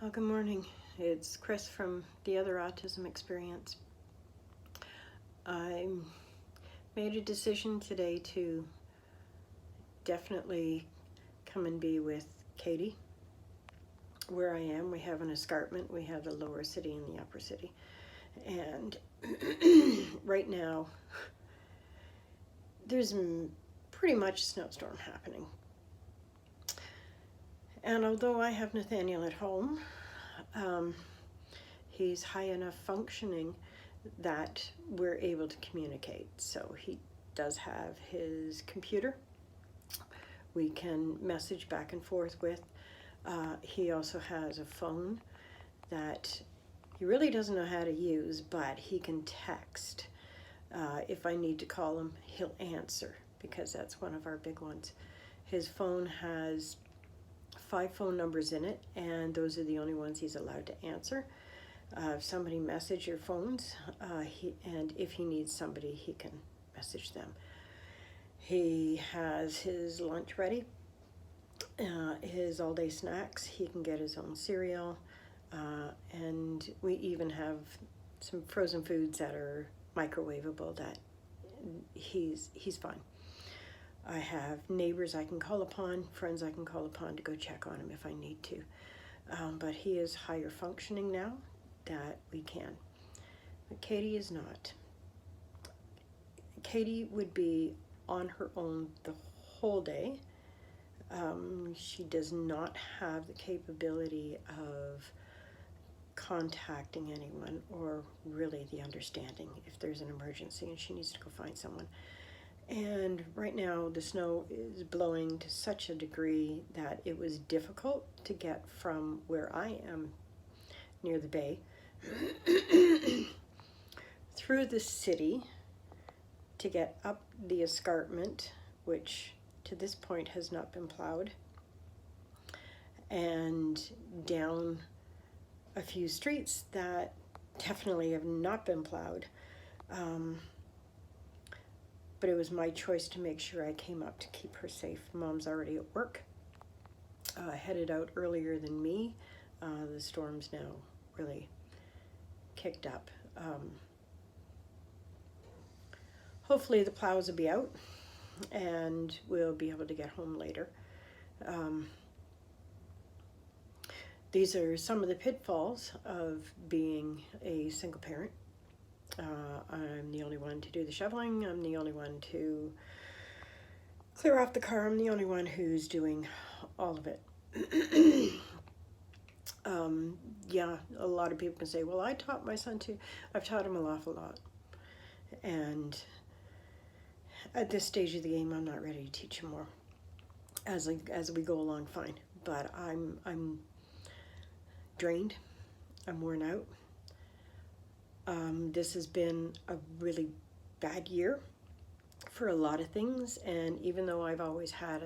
Oh, good morning. It's Chris from the Other Autism Experience. I made a decision today to definitely come and be with Katie. Where I am, we have an escarpment. We have the lower city and the upper city. And right now, there's pretty much a snowstorm happening. And although I have Nathaniel at home, he's high enough functioning that we're able to communicate. So he does have his computer we can message back and forth with. He also has a phone that he really doesn't know how to use, but he can text. If I need to call him, he'll answer, because that's one of our big ones. His phone has 5 phone numbers in it, and those are the only ones he's allowed to answer. If somebody message your phones, and if he needs somebody, he can message them. He has his lunch ready, his all-day snacks. He can get his own cereal, and we even have some frozen foods that are microwavable that he's fine. I have neighbors I can call upon, friends I can call upon to go check on him if I need to. But he is higher functioning now that we can. But Katie is not. Katie would be on her own the whole day. She does not have the capability of contacting anyone, or really the understanding if there's an emergency and she needs to go find someone. And right now the snow is blowing to such a degree that it was difficult to get from where I am near the bay through the city to get up the escarpment, which to this point has not been plowed, and down a few streets that definitely have not been plowed. But it was my choice to make sure I came up to keep her safe. Mom's already at work, headed out earlier than me. The storm's now really kicked up. Hopefully the plows will be out and we'll be able to get home later. These are some of the pitfalls of being a single parent. I'm the only one to do the shoveling. I'm the only one to clear off the car. I'm the only one who's doing all of it. Yeah, a lot of people can say, well, I taught my son too. I've taught him an awful lot. And at this stage of the game, I'm not ready to teach him more. As we go along, fine. But I'm drained. I'm worn out. This has been a really bad year for a lot of things, and even though I've always had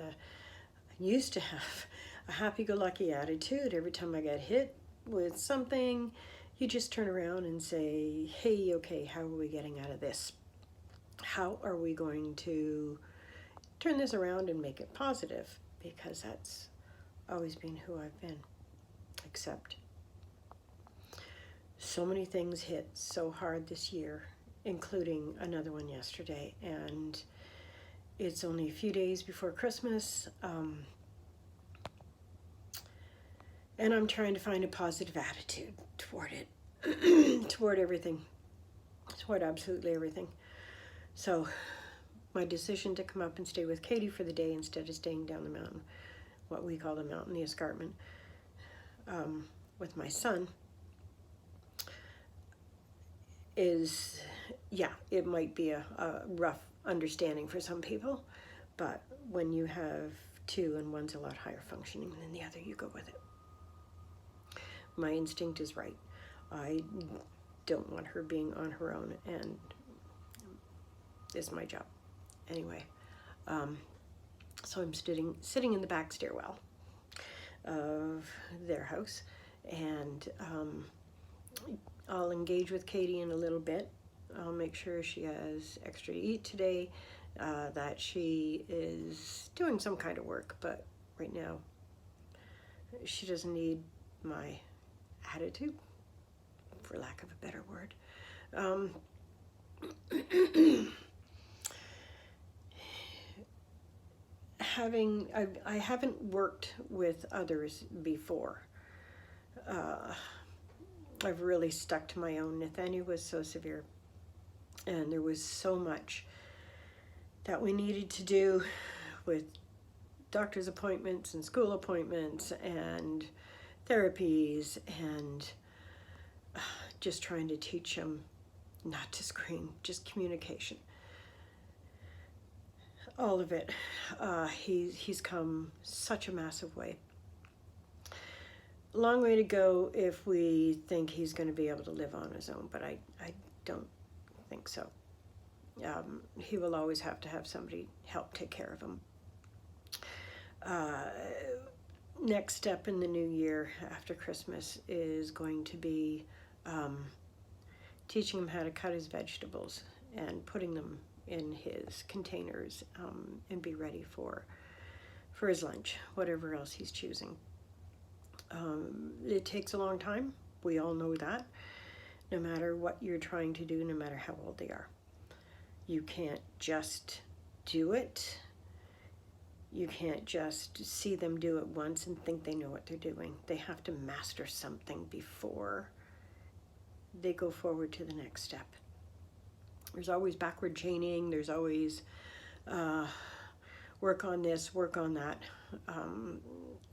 used to have a happy-go-lucky attitude, every time I get hit with something, you just turn around and say, hey, okay, how are we getting out of this? How are we going to turn this around and make it positive? Because that's always been who I've been, except so many things hit so hard this year, including another one yesterday, and it's only a few days before Christmas, and I'm trying to find a positive attitude toward it, toward everything, toward absolutely everything. So my decision to come up and stay with Katie for the day instead of staying down the mountain, what we call the mountain, the escarpment, with my son, is, yeah, it might be a rough understanding for some people, but when you have two and one's a lot higher functioning than the other, you go with it. My instinct is right. I don't want her being on her own, and it's my job. Anyway, so I'm sitting in the back stairwell of their house, and I'll engage with Katie in a little bit. I'll make sure she has extra to eat today, that she is doing some kind of work, but right now she doesn't need my attitude, for lack of a better word. I haven't worked with others before. I've really stuck to my own. Nathaniel was so severe, and there was so much that we needed to do with doctor's appointments and school appointments and therapies and just trying to teach him not to scream, just communication. All of it. He's come such a massive way. Long way to go if we think he's going to be able to live on his own, but I don't think so. He will always have to have somebody help take care of him. Next step in the new year after Christmas is going to be teaching him how to cut his vegetables and putting them in his containers and be ready for his lunch, whatever else he's choosing. It takes a long time. We all know that. No matter what you're trying to do, no matter how old they are. You can't just do it. You can't just see them do it once and think they know what they're doing. They have to master something before they go forward to the next step. There's always backward chaining. There's always work on this, work on that.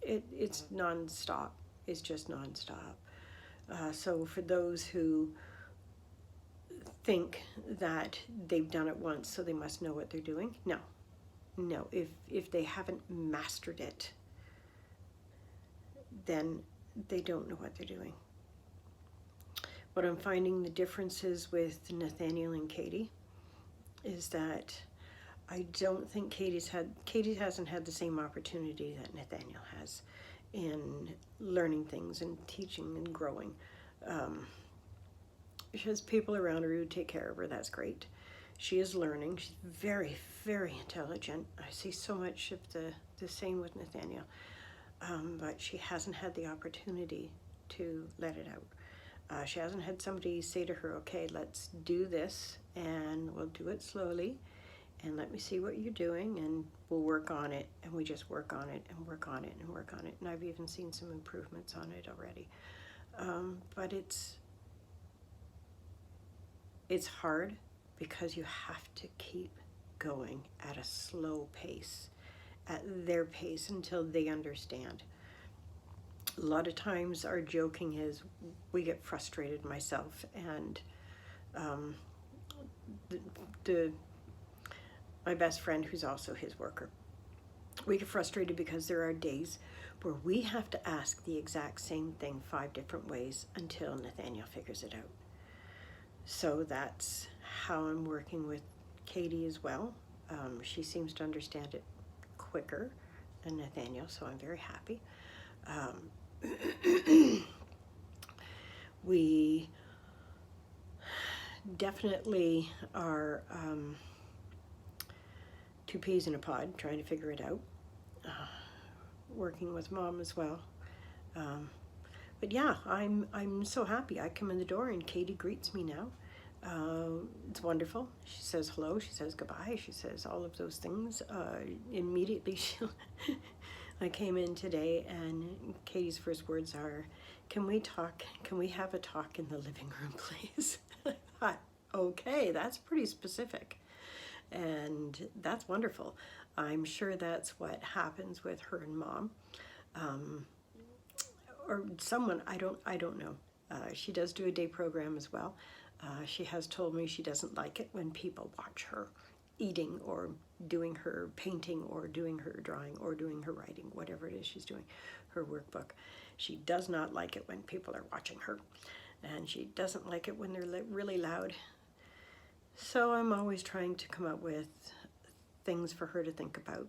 It's nonstop. It's just nonstop. So for those who think that they've done it once, so they must know what they're doing, no. If they haven't mastered it, then they don't know what they're doing. What I'm finding the differences with Nathaniel and Katie is that I don't think Katie hasn't had the same opportunity that Nathaniel has in learning things and teaching and growing. She has people around her who take care of her. That's great. She is learning. She's very, very intelligent. I see so much of the same with Nathaniel. But she hasn't had the opportunity to let it out. She hasn't had somebody say to her, okay, let's do this, and we'll do it slowly, and let me see what you're doing, and we'll work on it, and we just work on it, and work on it, and work on it. And I've even seen some improvements on it already. But it's hard because you have to keep going at a slow pace, at their pace, until they understand. A lot of times our joking is we get frustrated, myself and my best friend who's also his worker. We get frustrated because there are days where we have to ask the exact same thing 5 different ways until Nathaniel figures it out. So that's how I'm working with Katie as well. She seems to understand it quicker than Nathaniel, so I'm very happy. We definitely are 2 peas in a pod trying to figure it out. Working with Mom as well. But yeah, I'm so happy. I come in the door and Katie greets me now. It's wonderful. She says hello, she says goodbye, she says all of those things. Immediately I came in today and Katie's first words are, can we talk? Can we have a talk in the living room, please? I thought, okay, that's pretty specific. And that's wonderful. I'm sure that's what happens with her and Mom. Or someone, I don't know. She does do a day program as well. She has told me she doesn't like it when people watch her eating or doing her painting or doing her drawing or doing her writing, whatever it is she's doing, her workbook. She does not like it when people are watching her, and she doesn't like it when they're really loud. So I'm always trying to come up with things for her to think about.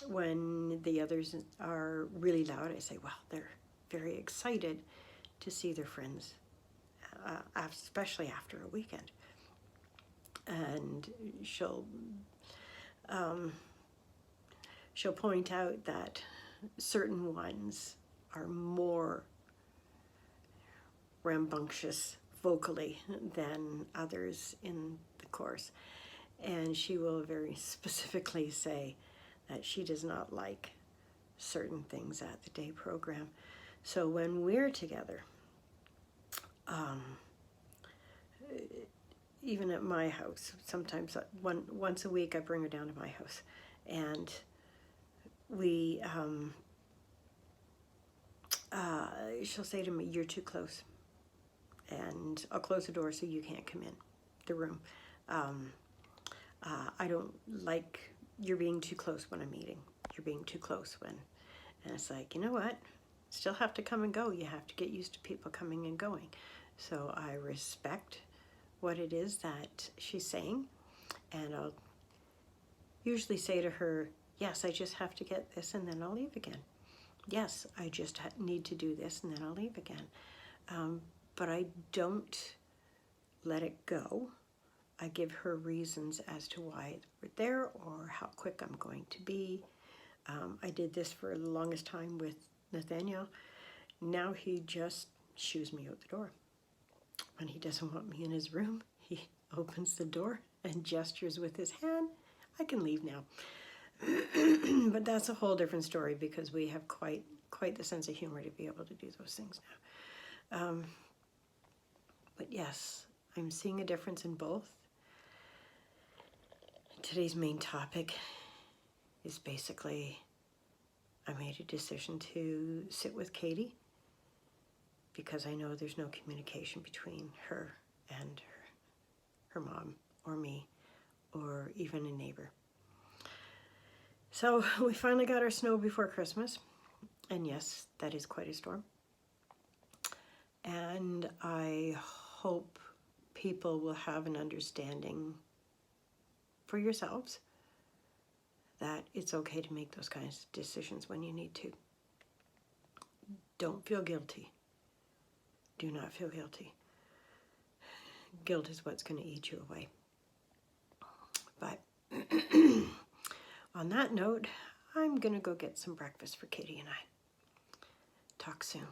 When the others are really loud, I say, well, they're very excited to see their friends, especially after a weekend. And she'll point out that certain ones are more rambunctious vocally than others in the course. And she will very specifically say that she does not like certain things at the day program. So when we're together, even at my house, sometimes once a week I bring her down to my house, and we, she'll say to me, "You're too close," and I'll close the door so you can't come in the room. I don't like, you're being too close when I'm eating. You're being too close when, and it's like, you know what? Still have to come and go. You have to get used to people coming and going. So I respect what it is that she's saying, and I'll usually say to her, yes, I just have to get this and then I'll leave again. Yes, I just need to do this and then I'll leave again. But I don't let it go. I give her reasons as to why we're there or how quick I'm going to be. I did this for the longest time with Nathaniel. Now he just shoos me out the door. When he doesn't want me in his room, he opens the door and gestures with his hand. I can leave now. But that's a whole different story because we have quite the sense of humor to be able to do those things now. But yes, I'm seeing a difference in both. Today's main topic is basically, I made a decision to sit with Katie because I know there's no communication between her and her mom or me or even a neighbor. So we finally got our snow before Christmas, and yes, that is quite a storm. And I hope people will have an understanding for yourselves that it's okay to make those kinds of decisions when you need to. Don't feel guilty. Do not feel guilty. Guilt is what's going to eat you away. But on that note, I'm going to go get some breakfast for Katie and I. Talk soon.